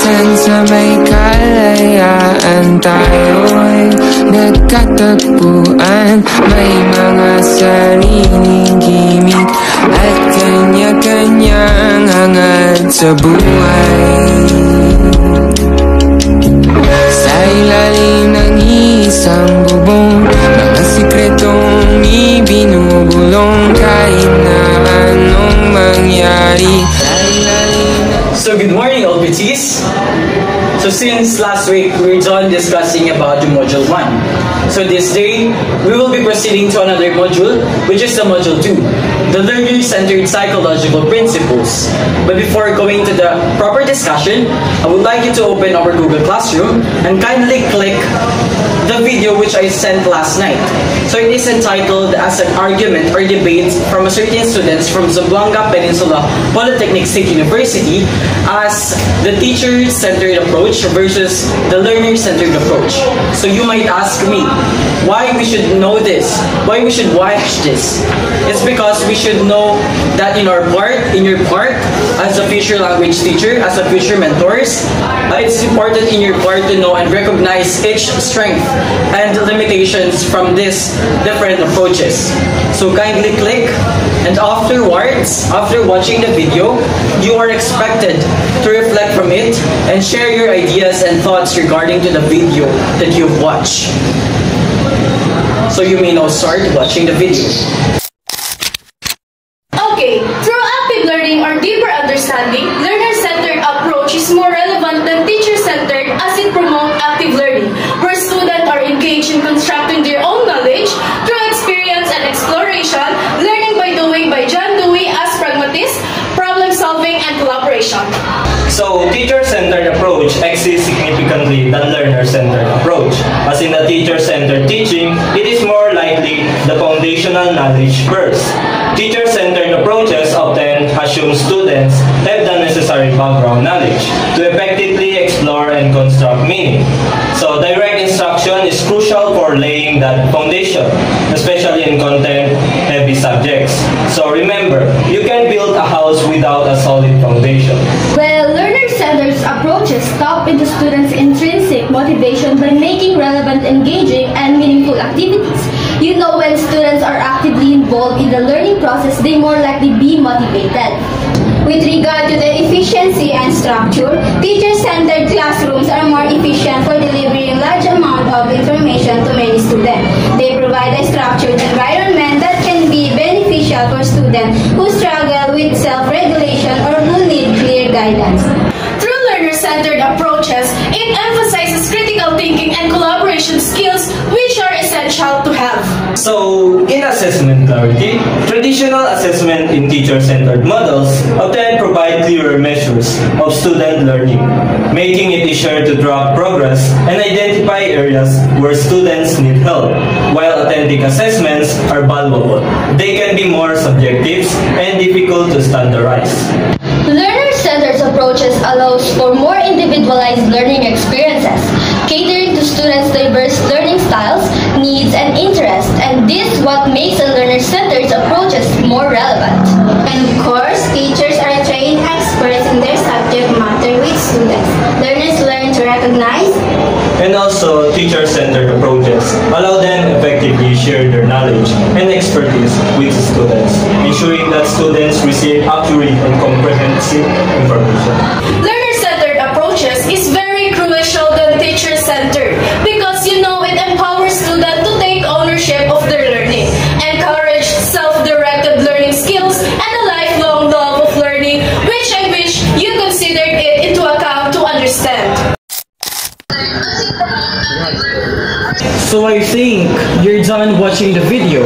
minsan sa may kalayaan tayo'y nagkatagpuan. May mga sariling gimik at kanya-kanyang hangad sa buhay. Sa ilalim ng isang bubong, mga sikretong ibinubulong kahit na anong mangyari. So good morning, LPTs. So since last week, we're done discussing about the Module 1. So this day, we will be proceeding to another module, which is the Module 2, the Learner-Centered Psychological Principles. But before going to the proper discussion, I would like you to open our Google Classroom and kindly click the video which I sent last night. So it is entitled as an argument or debate from a certain students from Zamboanga Peninsula Polytechnic State University as the teacher-centered approach versus the learner-centered approach. So you might ask me, why we should know this? Why we should watch this? It's because we should know that in your part, as a future language teacher, as a future mentors, it's important in your part to know and recognize each strength and limitations from these different approaches. So kindly click, and afterwards, after watching the video, you are expected to reflect from it and share your ideas and thoughts regarding to the video that you've watched. So you may now start watching the video. Okay, through active learning or deeper understanding, learner-centered approach is more relevant than teacher-centered as it promotes active learning, where students are engaged in constructing their own knowledge through experience and exploration, learning by doing by John Dewey as pragmatist, problem-solving, and collaboration. So, teacher-centered approach exceeds significantly than learner-centered approach. As in the teacher-centered teaching, it is more likely the foundational knowledge first. Teacher-centered approaches often assume students have the necessary background knowledge to effectively explore and construct meaning. So, direct instruction is crucial for laying that foundation, especially in content-heavy subjects. So, remember, you can build a house without a solid foundation. Well, learner-centered approaches tap into students' intrinsic motivation by making relevant, engaging, and meaningful activities. You know, when students are actively involved in the learning process, they more likely be motivated. With regard to the efficiency and structure, teacher-centered classrooms are more efficient for delivering large amount of information to many students. They provide a structured environment that can be beneficial for students who struggle with self-regulation or who need clear guidance. Through learner-centered approaches, it emphasizes critical thinking and collaboration skills which are essential to have. So, in assessment clarity, traditional assessment in teacher-centered models often provide clearer measures of student learning, making it easier to track progress and identify areas where students need help, while authentic assessments are valuable. They can be more subjective and difficult to standardize. Learner-centered approaches allows for more individualized learning experiences, catering to students' diverse learning styles, needs, and interests, and this is what makes the learner-centered approaches more relevant. And of course, teachers are trained experts in their subject matter with students. Learners learn to recognize and also teacher-centered approaches allow them effectively share their knowledge and expertise with students, ensuring that students receive accurate and comprehensive information. Learner-centered approaches is very crucial than teacher-centered because it empowers students to take ownership of their learning, encourage self-directed learning skills, and a lifelong love of learning, which I wish you considered it into account to understand. So I think you're done watching the video.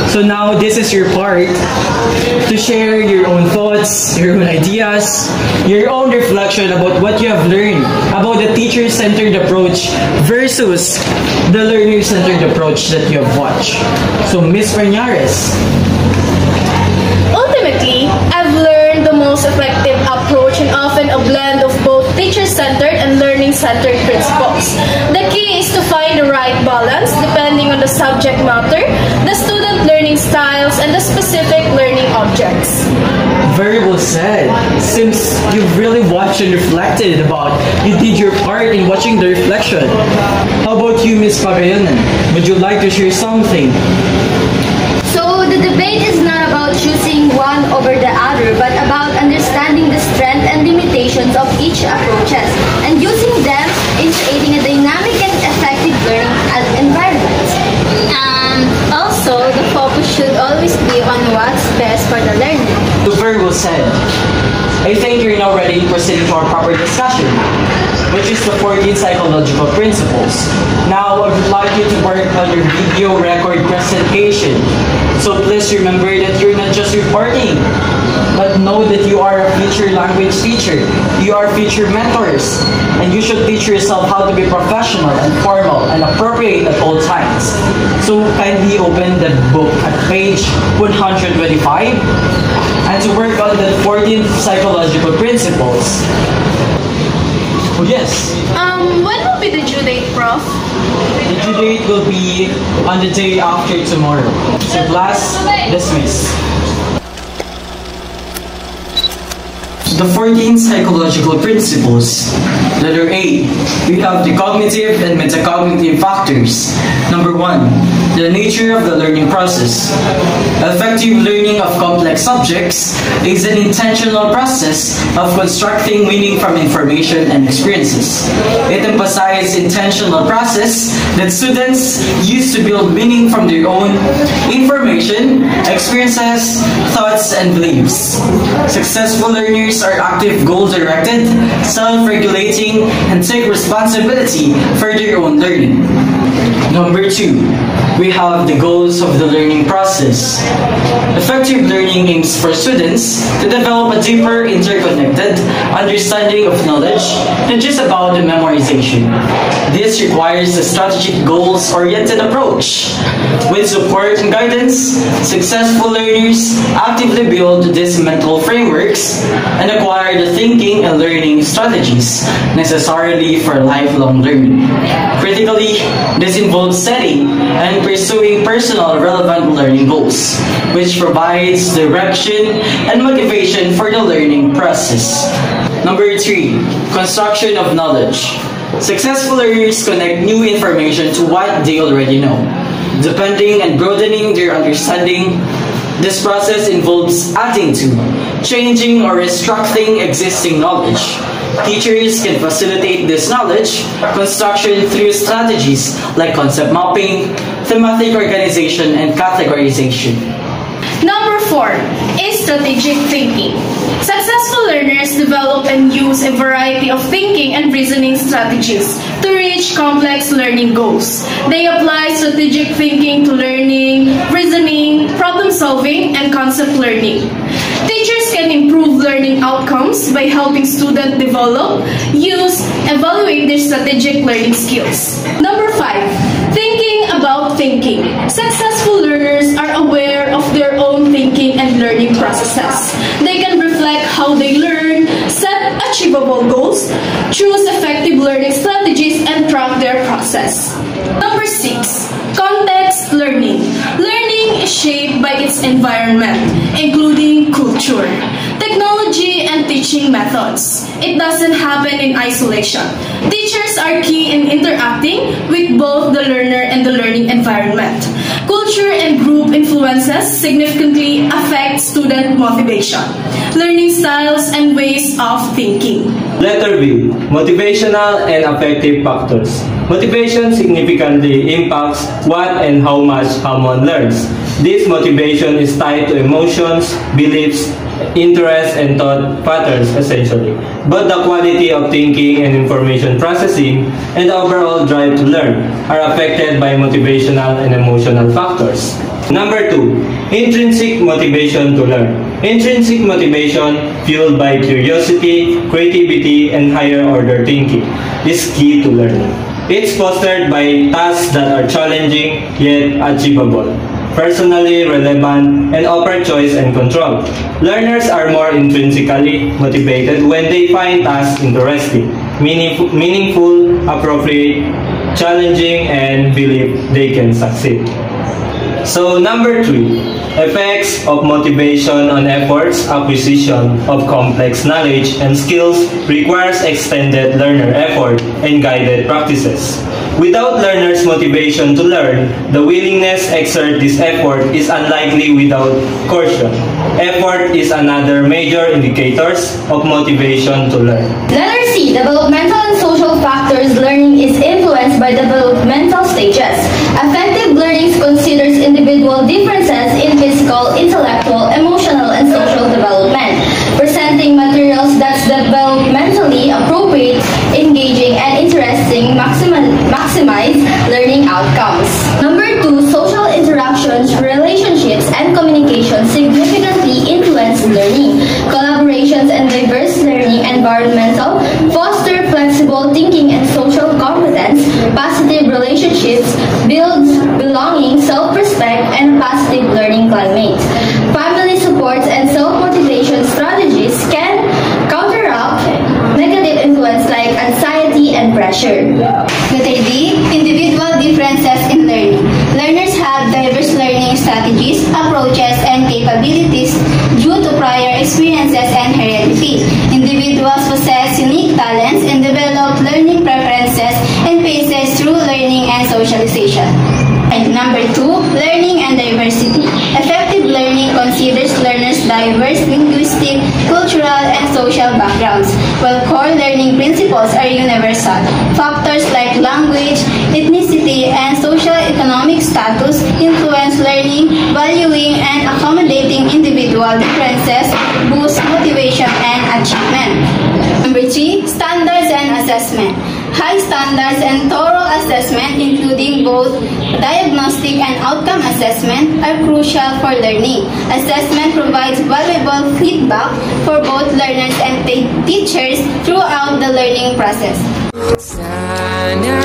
So now this is your part to share your own thoughts, your own ideas, your own reflection about what you have learned about the teacher-centered approach versus the learner-centered approach that you have watched. So Ms. Pernares. Ultimately, I've learned the most effective approach and often a blend of both teacher-centered and learning-centered principles. The key is to find the right balance depending on the subject matter, the student learning styles, and the specific learning objects. Very well said. Seems you've really watched and reflected about you did your part in watching the reflection. How about you, Miss Pagayanan? Would you like to share something? So the debate is not about choosing one over the other, but about understanding the strength and limitations of each approaches and using them in creating a dynamic and effective learning environment. Also, the focus should always be on what's best for the learner. Very well said. I think you're now ready to proceed to our proper discussion, which is the 14 psychological principles. Now, I would like you to work on your video record presentation. So please remember that you're not just reporting, but know that you are a future language teacher. You are future mentors, and you should teach yourself how to be professional and formal and appropriate at all times. So kindly open the book at page 125 and to work on the 14 psychological principles. Oh yes. When will be the due date, Prof? The due date will be on the day after tomorrow. So class, dismiss. The 14 psychological principles. Letter A, we have the cognitive and metacognitive factors. Number 1, the nature of the learning process. Effective learning of complex subjects is an intentional process of constructing meaning from information and experiences. It emphasizes intentional process that students use to build meaning from their own information, experiences, thoughts, and beliefs. Successful learners are active, goal-directed, self-regulating, and take responsibility for their own learning. Number 2, we have the goals of the learning process. Effective learning aims for students to develop a deeper, interconnected understanding of knowledge, not just about the memorization. This requires a strategic, goals-oriented approach. With support and guidance, successful learners actively build these mental frameworks and acquire the thinking and learning strategies necessarily for lifelong learning. Critically, this involves setting and pursuing personal relevant learning goals, which provides direction and motivation for the learning process. Number 3, construction of knowledge. Successful learners connect new information to what they already know, deepening and broadening their understanding. This process involves adding to, changing, or restructuring existing knowledge. Teachers can facilitate this knowledge construction through strategies like concept mapping, thematic organization, and categorization. Number 4 is strategic thinking. Successful learners develop and use a variety of thinking and reasoning strategies to reach complex learning goals. They apply strategic thinking to learning, reasoning, problem solving, and concept learning. Teachers can improve learning outcomes by helping students develop, use, evaluate their strategic learning skills. Number 5, thinking about thinking. Successful learners are aware of their own thinking and learning processes. They can reflect how they learn, set achievable goals, choose effective learning strategies, and track their process. Number 6, context learning. Learning is shaped by its environment, including culture, technology, and teaching methods. It doesn't happen in isolation. Teachers are key in interacting with both the learner and the learning environment. Culture and group influences significantly affect student motivation, learning styles, and ways of thinking. Letter B, motivational and affective factors. Motivation significantly impacts what and how much someone learns. This motivation is tied to emotions, beliefs, interests, and thought patterns, essentially. But the quality of thinking and information processing and the overall drive to learn are affected by motivational and emotional factors. Number 2, intrinsic motivation to learn. Intrinsic motivation, fueled by curiosity, creativity, and higher order thinking, is key to learning. It's fostered by tasks that are challenging yet achievable, personally relevant, and offer choice and control. Learners are more intrinsically motivated when they find tasks interesting, meaningful, appropriate, challenging, and believe they can succeed. So number 3, effects of motivation on efforts. Acquisition of complex knowledge and skills requires extended learner effort and guided practices. Without learners' motivation to learn, the willingness to exert this effort is unlikely without coercion. Effort is another major indicator of motivation to learn. Letter C. Developmental and social factors. Learning is influenced by developmental stages. Effective learning considers individual differences in physical, intellectual, emotional, and social development, presenting materials that's developmentally appropriate, engaging, and interesting maximize learning outcomes. Number 2, social interactions, relationships, and communication significantly influence learning. Collaborations and diverse learning environmental foster flexible thinking and social competence. Positive relationships builds belonging, self-respect, and positive learning climate. Family supports and self-motivation strategies can counteract negative influence like anxiety and pressure. Letter D. Individual differences in learning. Learners have diverse learning strategies, approaches, and capabilities due to prior experiences and heredity. Individuals possess unique talents and develop learning preferences and paces through learning and socialization. And number 2, learning and diversity. Effective learning considers learners' diverse linguistic, cultural, and social backgrounds, while core learning principles are universal. Factors like language, ethnicity, and socio-economic status influence learning, valuing, and accommodating individual differences, boost motivation and achievement. Number 3, standards and assessment. High standards and thorough assessment, including both diagnostic and outcome assessment, are crucial for learning. Assessment provides valuable feedback for both learners and teachers throughout the learning process. Sana